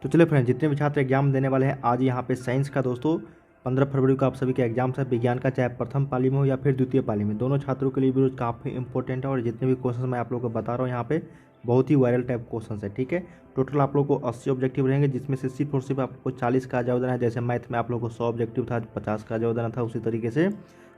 तो चलिए फ्रेंड्स, जितने भी छात्र एग्जाम देने वाले हैं आज यहाँ पे साइंस का दोस्तों 15 फरवरी को आप सभी के एग्जाम्स है। विज्ञान का चाहे प्रथम पाली में हो या फिर द्वितीय पाली में, दोनों छात्रों के लिए वीडियो काफ़ी इंपॉर्टेंट है। और जितने भी क्वेश्चन मैं आप लोगों को बता रहा हूँ यहाँ पे बहुत ही वायरल टाइप क्वेश्चन है। ठीक है, टोटल आप लोगों को 80 ऑब्जेक्टिव रहेंगे, जिसमें से सिर्फ और सिर्फ आपको 40 का जवाब देना है। जैसे मैथ में आप लोगों को 100 ऑब्जेक्टिव था, 50 का जवाब देना था, उसी तरीके से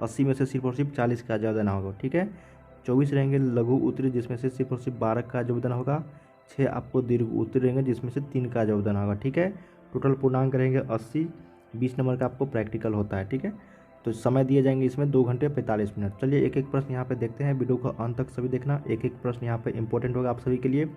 80 में से सिर्फ और सिर्फ 40 का जवाब देना होगा। ठीक है, 24 रहेंगे लघु उत्तरी, जिसमें से सिर्फ और सिर्फ 12 का जवाब देना होगा। 6 आपको दीर्घ उत्तरी रहेंगे, जिसमें से 3 का जवाब देना होगा। ठीक है, टोटल पूर्णांक रहेंगे 80। 20 नंबर का आपको प्रैक्टिकल होता है। ठीक है, तो समय दिए जाएंगे इसमें 2 घंटे 45 मिनट। चलिए एक एक प्रश्न यहाँ पे देखते हैं। वीडियो को अंत तक सभी देखना, एक एक प्रश्न यहाँ पे इंपॉर्टेंट होगा आप सभी के लिए,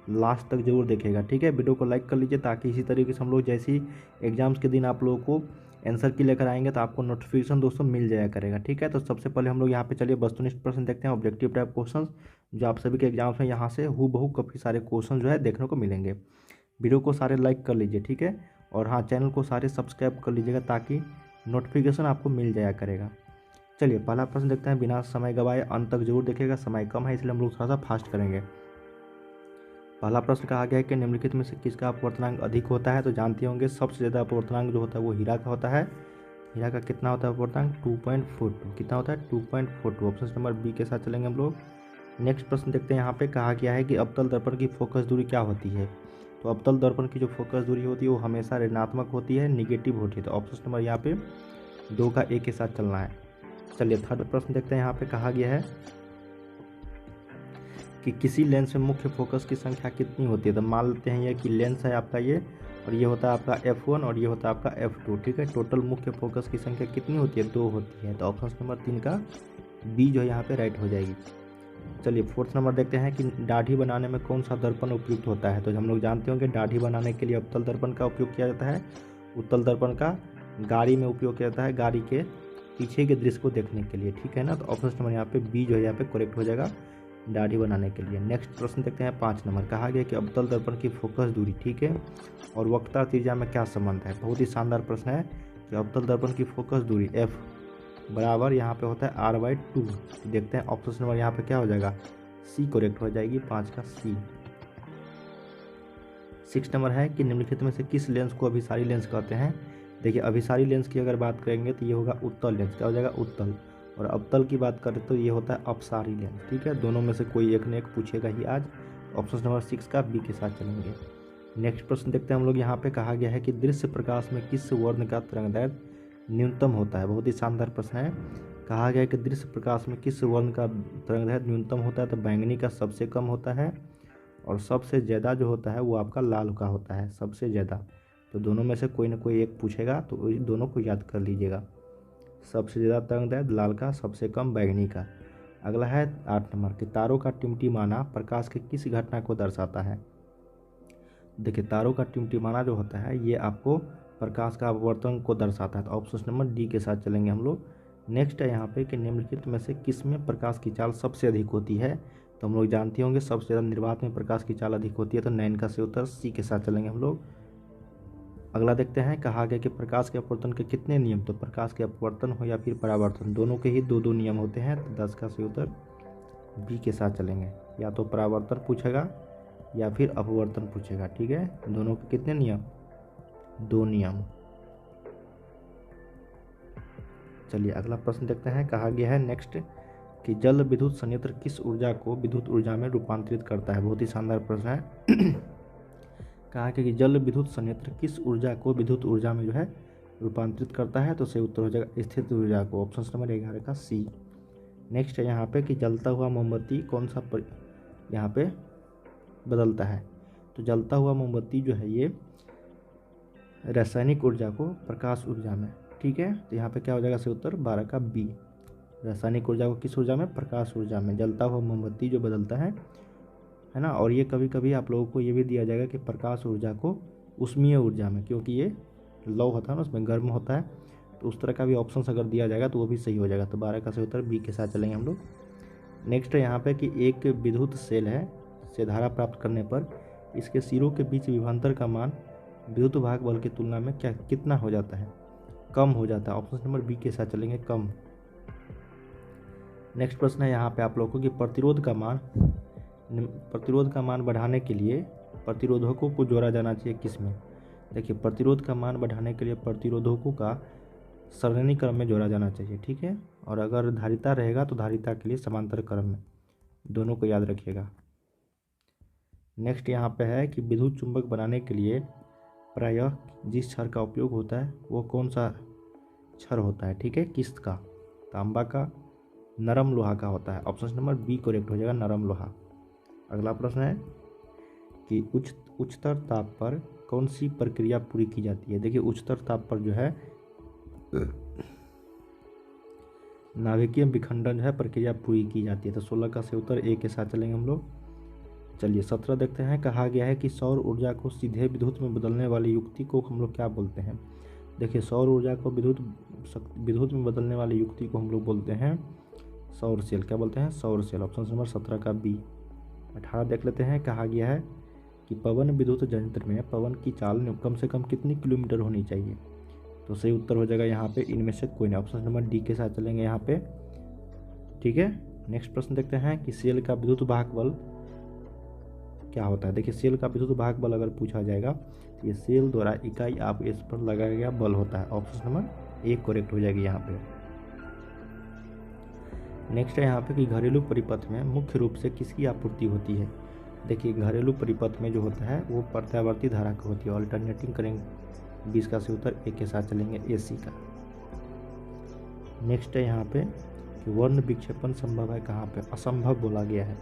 लास्ट तक जरूर देखिएगा। ठीक है, वीडियो को लाइक कर लीजिए ताकि इसी तरीके से हम लोग जैसे ही एग्जाम्स के दिन आप लोगों को आंसर की लेकर आएंगे तो आपको नोटिफिकेशन दोस्तों मिल जाया करेगा। ठीक है, तो सबसे पहले हम लोग यहाँ पे चलिए वस्तुनिष्ठ प्रश्न देखते हैं, ऑब्जेक्टिव टाइप क्वेश्चन जो आप सभी के एग्जाम्स में यहाँ से हूबहू काफ़ी सारे क्वेश्चन जो है देखने को मिलेंगे। वीडियो को सारे लाइक कर लीजिए। ठीक है, और हाँ, चैनल को सारे सब्सक्राइब कर लीजिएगा ताकि नोटिफिकेशन आपको मिल जाया करेगा। चलिए पहला प्रश्न देखते हैं, बिना समय गवाए अंत तक जरूर देखिएगा, समय कम है इसलिए हम लोग थोड़ा सा फास्ट करेंगे। पहला प्रश्न कहा गया है कि निम्नलिखित में से किसका अपवर्तनांक अधिक होता है। तो जानते होंगे सबसे ज़्यादा अपवर्तनांक जो होता है वो हीरा का होता है। हीरा का कितना होता है अपवर्तनांक? 2.42। कितना होता है? 2.42। ऑप्शन नंबर बी के साथ चलेंगे हम लोग। नेक्स्ट प्रश्न देखते हैं, यहाँ पे कहा गया है कि अवतल दर्पण की फोकस दूरी क्या होती है। तो अवतल दर्पण की जो फोकस दूरी होती है वो हमेशा ऋणात्मक होती है, निगेटिव होती है। तो ऑप्शन नंबर यहाँ पे 2 का ए के साथ चलना है। चलिए थर्ड प्रश्न देखते हैं, यहाँ पे कहा गया है कि किसी लेंस में मुख्य फोकस की संख्या कितनी होती है। तो मान लेते हैं ये कि लेंस है आपका ये, और ये होता है आपका F1 और ये होता है आपका F2। ठीक है, टोटल मुख्य फोकस की संख्या कितनी होती है? 2 होती है। तो ऑप्शन नंबर 3 का बी जो है यहाँ पे राइट हो जाएगी। चलिए फोर्थ नंबर देखते हैं कि दाढ़ी बनाने में कौन सा दर्पण उपयुक्त होता है। तो हम लोग जानते होंगे दाढ़ी बनाने के लिए अवतल दर्पण का उपयोग किया जाता है। उत्तल दर्पण का गाड़ी में उपयोग किया जाता है, गाड़ी के पीछे के दृश्य को देखने के लिए। ठीक है ना, तो ऑप्शन नंबर यहाँ पे बी जो है यहाँ पे करेक्ट हो जाएगा दाढ़ी बनाने के लिए। नेक्स्ट प्रश्न देखते हैं 5 नंबर, कहा गया कि अवतल दर्पण की फोकस दूरी, ठीक है, और वक्रता त्रिज्या में क्या संबंध है। बहुत ही शानदार प्रश्न है कि अवतल दर्पण की फोकस दूरी F बराबर यहाँ पे होता है R/2। देखते हैं ऑप्शन नंबर यहाँ पे क्या हो जाएगा, सी करेक्ट हो जाएगी, 5 का सी। 6 नंबर है कि निम्नलिखित में से किस लेंस को अभिसारी लेंस कहते हैं। देखिए अभिसारी लेंस की अगर बात करेंगे तो ये होगा उत्तल लेंस, क्या हो जाएगा उत्तल, और अवतल की बात करें तो ये होता है अपसारी लेंस। ठीक है, दोनों में से कोई एक ने एक पूछेगा ही आज। ऑप्शन नंबर 6 का बी के साथ चलेंगे। नेक्स्ट प्रश्न देखते हैं हम लोग, यहाँ पे कहा गया है कि दृश्य प्रकाश में किस वर्ण का तरंगदैर्घ्य न्यूनतम होता है। बहुत ही शानदार प्रश्न है। कहा गया है कि दृश्य प्रकाश में किस वर्ण का तरंगदैर्घ्य न्यूनतम होता है। तो बैंगनी का सबसे कम होता है, और सबसे ज़्यादा जो होता है वो आपका लाल का होता है, सबसे ज़्यादा। तो दोनों में से कोई ना कोई एक पूछेगा तो दोनों को याद कर लीजिएगा, सबसे ज़्यादा तरंगदैर्घ्य लाल का, सबसे कम बैंगनी का। अगला है 8 नंबर कि तारों का टिमटिमाना प्रकाश की किस घटना को दर्शाता है। देखिए तारों का टिमटिमाना जो होता है ये आपको प्रकाश का अपवर्तन को दर्शाता है। तो ऑप्शन नंबर डी के साथ चलेंगे हम लोग। नेक्स्ट है यहाँ पे कि निम्नलिखित में से किस में प्रकाश की चाल सबसे अधिक होती है। तो हम लोग जानते होंगे सबसे ज़्यादा निर्वात में प्रकाश की चाल अधिक होती है। तो 9 का से उत्तर सी के साथ चलेंगे हम लोग। अगला देखते हैं, कहा गया कि प्रकाश के अपवर्तन के कितने नियम। तो प्रकाश के अपवर्तन हो या फिर परावर्तन, दोनों के ही 2-2 नियम होते हैं। तो 10 का से उत्तर बी के साथ चलेंगे। या तो परावर्तन पूछेगा या फिर अपवर्तन पूछेगा। ठीक है, दोनों के कितने नियम? 2 नियम। चलिए अगला प्रश्न देखते हैं, कहा गया है नेक्स्ट कि जल विद्युत संयंत्र किस ऊर्जा को विद्युत ऊर्जा में रूपांतरित करता है। बहुत ही शानदार प्रश्न है। कहा कि जल विद्युत संयंत्र किस ऊर्जा को विद्युत ऊर्जा में जो है रूपांतरित करता है। तो सही उत्तर हो जाएगा स्थिर ऊर्जा को, ऑप्शन नंबर 11 का सी। नेक्स्ट है यहाँ पे कि जलता हुआ मोमबत्ती कौन सा यहाँ पे बदलता है। तो जलता हुआ मोमबत्ती जो है ये रासायनिक ऊर्जा को प्रकाश ऊर्जा में। ठीक है, तो यहाँ पे क्या हो जाएगा सही उत्तर 12 का बी। रासायनिक ऊर्जा को किस ऊर्जा में? प्रकाश ऊर्जा में। जलता हुआ मोमबत्ती जो बदलता है ना। और ये कभी कभी आप लोगों को ये भी दिया जाएगा कि प्रकाश ऊर्जा को उष्मीय ऊर्जा में, क्योंकि ये लौ होता है ना, उसमें गर्म होता है। तो उस तरह का भी ऑप्शन अगर दिया जाएगा तो वो भी सही हो जाएगा। तो 12 का सही उत्तर बी के साथ चलेंगे हम लोग। नेक्स्ट है यहाँ पे कि एक विद्युत सेल है से धारा प्राप्त करने पर इसके सिरों के बीच विभवांतर का मान विद्युत भाग बल की तुलना में कितना हो जाता है? कम हो जाता है। ऑप्शन नंबर बी के साथ चलेंगे, कम। नेक्स्ट प्रश्न है यहाँ पे आप लोगों को कि प्रतिरोध का मान बढ़ाने के लिए प्रतिरोधकों को जोड़ा जाना चाहिए किस में? देखिए, प्रतिरोध का मान बढ़ाने के लिए प्रतिरोधकों का सरणी क्रम में जोड़ा जाना चाहिए, ठीक है। और अगर धारिता रहेगा तो धारिता के लिए समांतर क्रम में, दोनों को याद रखिएगा। नेक्स्ट यहाँ पे है कि विद्युत चुंबक बनाने के लिए प्रायः जिस क्षार का उपयोग होता है वो कौन सा क्षार होता है, ठीक है, किस का? तांबा का, नरम लोहा का होता है। ऑप्शन नंबर बी करेक्ट हो जाएगा, नरम लोहा। अगला प्रश्न है कि उच्चतर ताप पर कौन सी प्रक्रिया पूरी की जाती है? देखिए, उच्चतर ताप पर जो है नाभिकीय विखंडन जो है प्रक्रिया पूरी की जाती है। तो 16 का सही उत्तर ए के साथ चलेंगे हम लोग। चलिए 17 देखते हैं। कहा गया है कि सौर ऊर्जा को सीधे विद्युत में बदलने वाली युक्ति को हम लोग क्या बोलते हैं? देखिए, सौर ऊर्जा को विद्युत में बदलने वाली युक्ति को हम लोग बोलते हैं सौर सेल। क्या बोलते हैं? सौर सेल। ऑप्शन नंबर 17 का बी। 18 देख लेते हैं। कहा गया है कि पवन विद्युत यंत्र में पवन की चाल कम से कम कितनी किलोमीटर होनी चाहिए? तो सही उत्तर हो जाएगा यहाँ पे इनमें से कोई नहीं। ऑप्शन नंबर डी के साथ चलेंगे यहाँ पे, ठीक है। नेक्स्ट प्रश्न देखते हैं कि सेल का विद्युत वाहक बल क्या होता है? देखिए, सेल का विद्युत वाहक बल अगर पूछा जाएगा तो ये सेल द्वारा इकाई आवेश पर लगाया गया बल होता है। ऑप्शन नंबर ए करेक्ट हो जाएगी यहाँ पे। नेक्स्ट है यहाँ पे कि घरेलू परिपथ में मुख्य रूप से किसकी आपूर्ति होती है? देखिए, घरेलू परिपथ में जो होता है वो प्रत्यावर्ती धारा की होती है, अल्टरनेटिंग करेंट। 20 का सही उत्तर ए के साथ चलेंगे, एसी का। नेक्स्ट है यहाँ पे कि वर्ण विक्षेपण संभव है कहाँ पे? असंभव बोला गया है।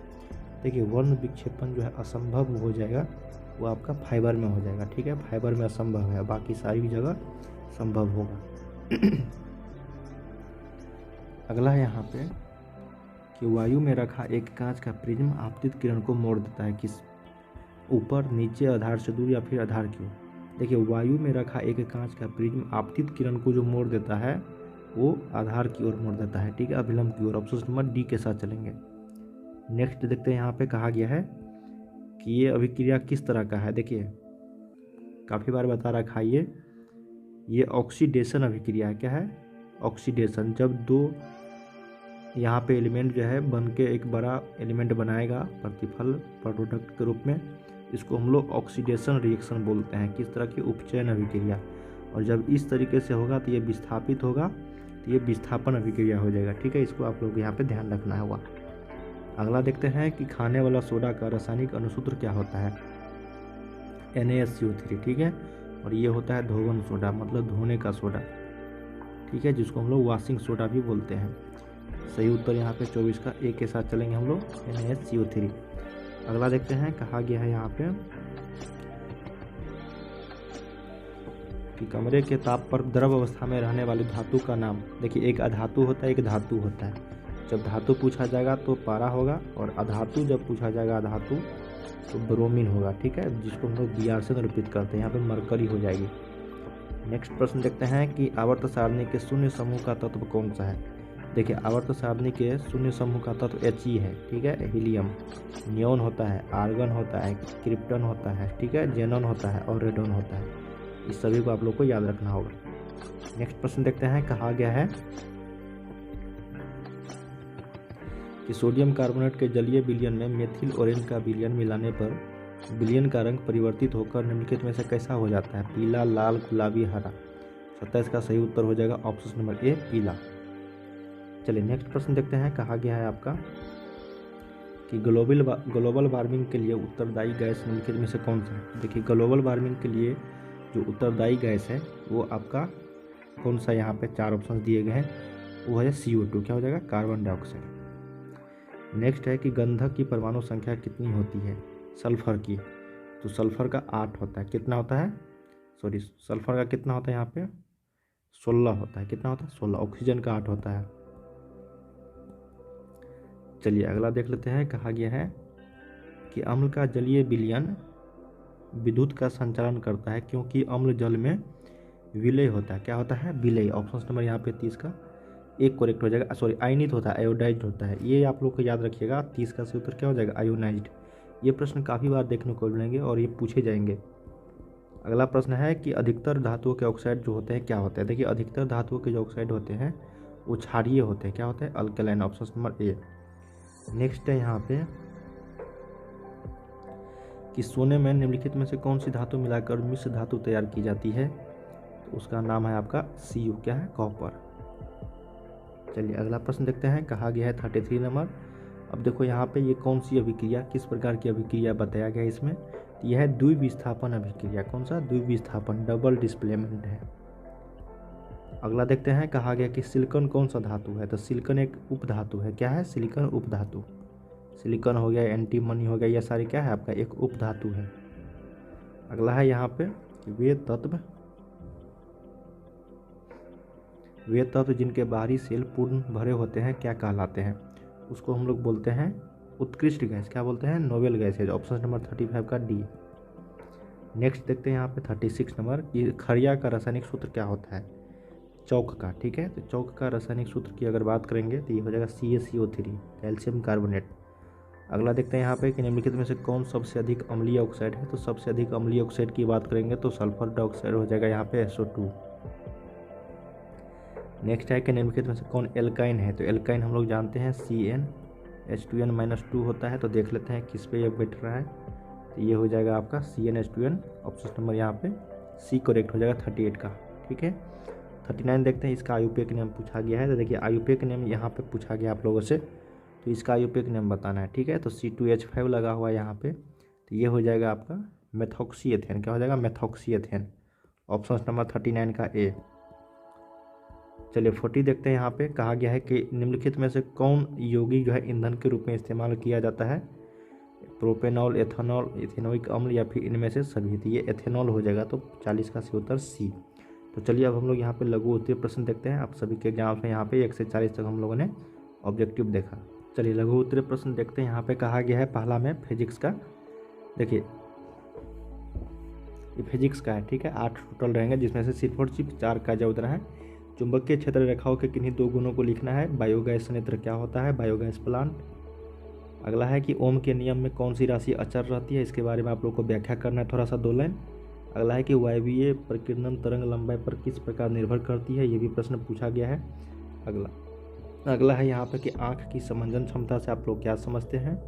देखिए, वर्ण विक्षेपण जो है असंभव हो जाएगा, वो आपका फाइबर में हो जाएगा, ठीक है। फाइबर में असंभव है, बाकी सारी जगह संभव होगा। अगला है यहाँ पे कि वायु में रखा एक कांच का प्रिज्म आपतित किरण को मोड़ देता है किस? ऊपर, नीचे, आधार से दूर या फिर आधार की ओर? देखिए, वायु में रखा एक कांच का प्रिज्म आपतित किरण को जो मोड़ देता है वो आधार की ओर मोड़ देता है, ठीक है, अभिलंब की ओर। ऑप्शन नंबर डी के साथ चलेंगे। नेक्स्ट देखते हैं यहाँ पे कहा गया है कि ये अभिक्रिया किस तरह का है? देखिए, काफ़ी बार बता रखा है ये ऑक्सीडेशन अभिक्रिया है। क्या है? ऑक्सीडेशन। जब दो यहाँ पे एलिमेंट जो है बन के एक बड़ा एलिमेंट बनाएगा प्रतिफल प्रोडक्ट के रूप में, इसको हम लोग ऑक्सीडेशन रिएक्शन बोलते हैं। किस तरह की? उपचयन अभिक्रिया। और जब इस तरीके से होगा तो ये विस्थापित होगा, तो ये विस्थापन अभिक्रिया हो जाएगा, ठीक है। इसको आप लोग यहाँ पे ध्यान रखना होगा। अगला देखते हैं कि खाने वाला सोडा का रासायनिक अनुसूत्र क्या होता है? NaSCO3, ठीक है। और ये होता है धोवन सोडा, मतलब धोने का सोडा, ठीक है, जिसको हम लोग वॉशिंग सोडा भी बोलते हैं। सही उत्तर यहाँ पे 24 का ए के साथ चलेंगे हम लोग, NaSCO3। अगला देखते हैं। कहा गया है यहाँ पे कि कमरे के ताप पर द्रव अवस्था में रहने वाली धातु का नाम। देखिए, एक अधातु होता है, एक धातु होता है। जब धातु पूछा जाएगा तो पारा होगा, और अधातु जब पूछा जाएगा अधातु तो ब्रोमीन होगा, ठीक है, जिसको हम लोग Br से निरूपित करते हैं। यहाँ पे मरकरी हो जाएगी। नेक्स्ट प्रश्न देखते हैं कि आवर्त सारणी के शून्य समूह का तत्व कौन सा है? देखिए, आवर्त सारणी के शून्य समूह का तत्व He है, ठीक है। हीलियम, नियोन होता है, आर्गन होता है, क्रिप्टन होता है, ठीक है, जेनॉन होता है और रेडोन होता है। इस सभी को आप लोग को याद रखना होगा। नेक्स्ट प्रश्न देखते हैं। कहा गया है कि सोडियम कार्बोनेट के जलीय विलयन में मेथिल ऑरेंज का विलयन मिलाने पर विलयन का रंग परिवर्तित होकर निम्नलिखित में से कैसा हो जाता है? पीला, लाल, गुलाबी, हरा। 27 का सही उत्तर हो जाएगा ऑप्शन नंबर ए, पीला। चलिए नेक्स्ट प्रश्न देखते हैं। कहा गया है आपका कि ग्लोबल वार्मिंग के लिए उत्तरदायी गैस निम्नलिखित में से कौन सा है? देखिए, ग्लोबल वार्मिंग के लिए जो उत्तरदायी गैस है वो आपका कौन सा? यहाँ पे 4 ऑप्शन दिए गए हैं, वो है CO2। क्या हो जाएगा? Carbon dioxide. नेक्स्ट है कि गंधक की परमाणु संख्या कितनी होती है? सल्फर की, तो सल्फर का 8 होता है। कितना होता है? सॉरी, सल्फर का कितना होता है यहाँ पे? 16 होता है। कितना होता है? 16। ऑक्सीजन का 8 होता है। चलिए अगला देख लेते हैं। कहा गया है कि अम्ल का जलीय विलयन विद्युत का संचालन करता है क्योंकि अम्ल जल में विलय होता है। क्या होता है? विलय। ऑप्शन नंबर यहाँ पे 30 का एक करेक्ट हो जाएगा। सॉरी, आयनित होता है, आयोडाइज्ड होता है। ये आप लोग को याद रखिएगा। 30 का सही उत्तर क्या हो जाएगा? आयोनाइज्ड। ये प्रश्न काफ़ी बार देखने को मिलेंगे और ये पूछे जाएंगे। अगला प्रश्न है कि अधिकतर धातुओं के ऑक्साइड जो होते हैं क्या होते हैं? देखिए, अधिकतर धातुओं के जो ऑक्साइड होते हैं वो क्षारीय होते हैं। क्या होते हैं? Alkaline. Option number A. Next है यहाँ पे कि सोने में निम्नलिखित में से कौन सी धातु मिलाकर मिश्र धातु तैयार की जाती है, तो उसका नाम है आपका Cu, क्या है, कॉपर। चलिए अगला प्रश्न देखते हैं, कहा गया है 33 नंबर। अब देखो यहाँ पे ये कौन सी अभिक्रिया, किस प्रकार की अभिक्रिया बताया गया है इसमें, तो यह है द्विविस्थापन अभिक्रिया। कौन सा, द्विविस्थापन, डबल डिस्प्लेसमेंट है। अगला देखते हैं, कहा गया कि सिलिकॉन कौन सा धातु है, तो सिलिकॉन एक उपधातु है। क्या है, सिलिकॉन उपधातु। सिलिकॉन हो गया, एंटीमनी हो गया, यह सारी क्या है आपका एक उपधातु है। अगला है यहाँ पे वे तत्व जिनके बाहरी सेल पूर्ण भरे होते हैं क्या कहलाते हैं, उसको हम लोग बोलते हैं उत्कृष्ट गैस। क्या बोलते हैं, नोबेल गैसेज। ऑप्शन नंबर 35 का डी। नेक्स्ट देखते हैं यहाँ पे 36 नंबर कि खड़िया का रासायनिक सूत्र क्या होता है, चौक का। ठीक है, तो चौक का रासायनिक सूत्र की अगर बात करेंगे तो ये हो जाएगा CaCO3, कैल्शियम कार्बोनेट। अगला देखते हैं यहाँ पे कि निम्नलिखित में से कौन सबसे अधिक अम्लीय ऑक्साइड है, तो सबसे अधिक अम्लीय ऑक्साइड की बात करेंगे तो सल्फर डाइऑक्साइड हो जाएगा यहाँ पे SO2। नेक्स्ट है कि निम्नलिखित में से कौन एल्काइन है, तो एल्काइन हम लोग जानते हैं CnH2n-2 होता है। तो देख लेते हैं किस पे ये बैठ रहा है, तो ये हो जाएगा आपका CnH2n। ऑप्शन नंबर यहाँ पे सी करेक्ट हो जाएगा 38 का। ठीक है, 39 देखते हैं, इसका IUPAC नेम पूछा गया है। तो देखिए IUPAC नेम यहाँ पे पूछा गया आप लोगों से, तो इसका IUPAC नेम बताना है। ठीक है, तो C2H5 लगा हुआ है यहाँ पे, तो ये हो जाएगा आपका मेथॉक्सीएथेन। क्या हो जाएगा, मेथॉक्सीएथेन। ऑप्शन नंबर 39 का ए। चलिए 40 देखते हैं, यहाँ पे कहा गया है कि निम्नलिखित में से कौन यौगिक जो है ईंधन के रूप में इस्तेमाल किया जाता है, प्रोपेनॉल, एथेनॉल, इथेनोइक अम्ल या फिर इनमें से सभी। तो ये एथेनॉल हो जाएगा, तो 40 का सी उत्तर सी। तो चलिए अब हम लोग यहाँ पे लघु उत्तरीय प्रश्न देखते हैं। आप सभी के एग्जाम्स में यहाँ पे 1 से 40 तक हम लोगों ने ऑब्जेक्टिव देखा। चलिए लघु उत्तरीय प्रश्न देखते हैं। यहाँ पे कहा गया है पहला में फिजिक्स का। देखिए ये फिजिक्स का है। ठीक है, 8 टोटल रहेंगे, जिसमें से सिर्फ और सिर्फ 4 का जवाब देना है। चुंबकीय क्षेत्र रेखाओं के किन्हीं 2 गुणों को लिखना है। बायोगैस संयंत्र क्या होता है, बायोगैस प्लांट। अगला है कि ओम के नियम में कौन सी राशि अचर रहती है, इसके बारे में आप लोग को व्याख्या करना है थोड़ा सा 2 लाइन। अगला है कि वायवीय प्रकीर्णन तरंग लंबाई पर किस प्रकार निर्भर करती है, ये भी प्रश्न पूछा गया है। अगला है यहाँ पे कि आँख की समंजन क्षमता से आप लोग क्या समझते हैं।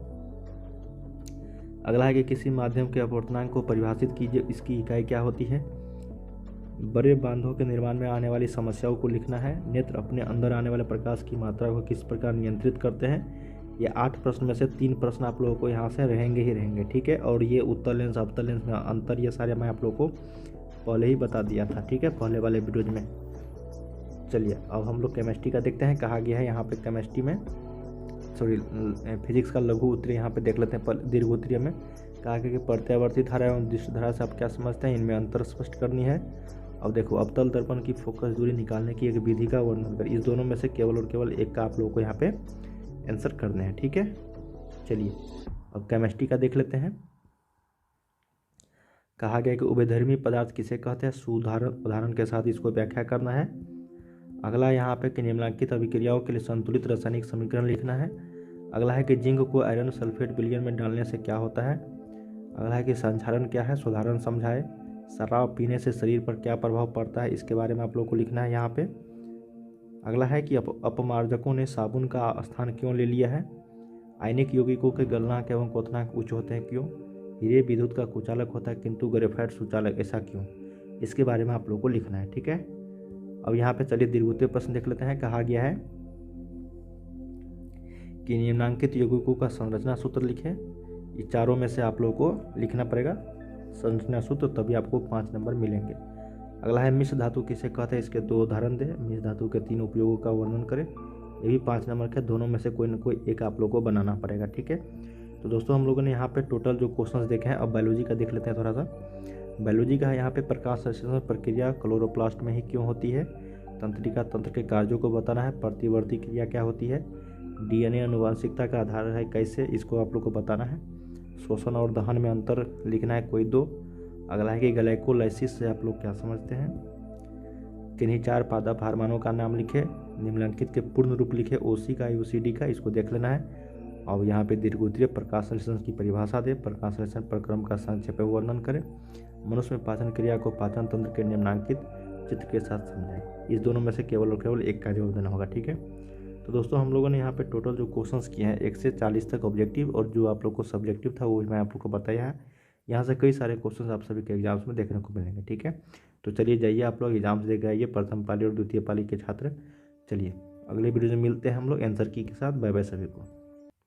अगला है कि किसी माध्यम के अपवर्तनांक को परिभाषित कीजिए, इसकी इकाई क्या होती है। बड़े बांधों के निर्माण में आने वाली समस्याओं को लिखना है। नेत्र अपने अंदर आने वाले प्रकाश की मात्रा को किस प्रकार नियंत्रित करते हैं। ये 8 प्रश्न में से 3 प्रश्न आप लोगों को यहाँ से रहेंगे ही रहेंगे। ठीक है, और ये उत्तर लेंस अवतल लेंस में अंतर, ये सारे मैं आप लोगों को पहले ही बता दिया था। ठीक है, पहले वाले वीडियोज में। चलिए अब हम लोग केमिस्ट्री का देखते हैं। कहा गया है यहाँ पे केमिस्ट्री में, सॉरी फिजिक्स का लघु उत्तरीय यहाँ पे देख लेते हैं। दीर्घ उत्तरीय में कहा गया कि प्रत्यावर्ती धारा एवं दृश्य धारा से आप क्या समझते हैं, इनमें अंतर स्पष्ट करनी है। अब देखो अवतल दर्पण की फोकस दूरी निकालने की एक विधि का वर्णन कर। इस दोनों में से केवल और केवल एक का आप लोगों को यहाँ पे आंसर करने हैं। ठीक है, चलिए अब केमिस्ट्री का देख लेते हैं। कहा गया कि उभयधर्मी पदार्थ किसे कहते हैं, उदाहरण के साथ इसको व्याख्या करना है। अगला यहाँ पे कि निम्नलिखित अभिक्रियाओं के लिए संतुलित रासायनिक समीकरण लिखना है। अगला है कि जिंक को आयरन सल्फेट विलयन में डालने से क्या होता है। अगला है कि संक्षारण क्या है, सुधारण समझाए। शराब पीने से शरीर पर क्या प्रभाव पड़ता है, इसके बारे में आप लोगों को लिखना है यहाँ पे। अगला है कि अपमार्जकों ने साबुन का स्थान क्यों ले लिया है। आयनिक यौगिकों के गलनांक एवं क्वथनांक उच्च होते हैं क्यों। हीरे विद्युत का कुचालक होता है किंतु ग्रेफाइट सुचालक, ऐसा क्यों, इसके बारे में आप लोगों को लिखना है। ठीक है, अब यहाँ पे चलिए दीर्घोत्तरीय प्रश्न देख लेते हैं। कहा गया है कि निम्नांकित यौगिकों का संरचना सूत्र लिखें। ये चारों में से आप लोगों को लिखना पड़ेगा संरचना सूत्र, तभी आपको 5 नंबर मिलेंगे। अगला है मिश्र धातु किसे कहते हैं, इसके 2 उदाहरण दें। मिश्र धातु के 3 उपयोगों का वर्णन करें। ये भी 5 नंबर के, दोनों में से कोई ना कोई एक आप लोगों को बनाना पड़ेगा। ठीक है, तो दोस्तों हम लोगों ने यहाँ पे टोटल जो क्वेश्चंस देखे हैं। अब बायोलॉजी का देख लेते हैं थोड़ा सा। बायोलॉजी का है यहाँ पे प्रकाश संश्लेषण प्रक्रिया क्लोरोप्लास्ट में ही क्यों होती है। तंत्रिका तंत्र के कार्यों को बताना है। प्रतिवर्ती क्रिया क्या होती है। DNA आनुवंशिकता का आधार है कैसे, इसको आप लोग को बताना है। शोषण और दहन में अंतर लिखना है कोई 2। अगला है कि ग्लाइकोलाइसिस से आप लोग क्या समझते हैं। किन्हीं 4 पादप हार्मोनों का नाम लिखे। निम्नलिखित के पूर्ण रूप लिखे, OC का, UCD का, इसको देख लेना है। और यहाँ पे दीर्घोत्तरीय प्रकाश संश्लेषण की परिभाषा दे। प्रकाश संश्लेषण प्रक्रम का संक्षेप में वर्णन करें। मनुष्य में पाचन क्रिया को पाचन तंत्र के निम्नांकित चित्र के साथ समझाएं। इस दोनों में से केवल और केवल एक का जवाब देना होगा। ठीक है, तो दोस्तों हम लोगों ने यहाँ पे टोटल जो क्वेश्चंस किए हैं 1 से 40 तक ऑब्जेक्टिव, और जो आप लोग को सब्जेक्टिव था वो मैं आप लोग को बताया है। यहाँ से कई सारे क्वेश्चन आप सभी के एग्जाम्स में देखने को मिलेंगे। ठीक है, तो चलिए जाइए आप लोग एग्जाम्स दे के आइए प्रथम पाली और द्वितीय पाली के छात्र। चलिए अगले वीडियो में मिलते हैं हम लोग आंसर की के साथ। बाय बाय सभी को।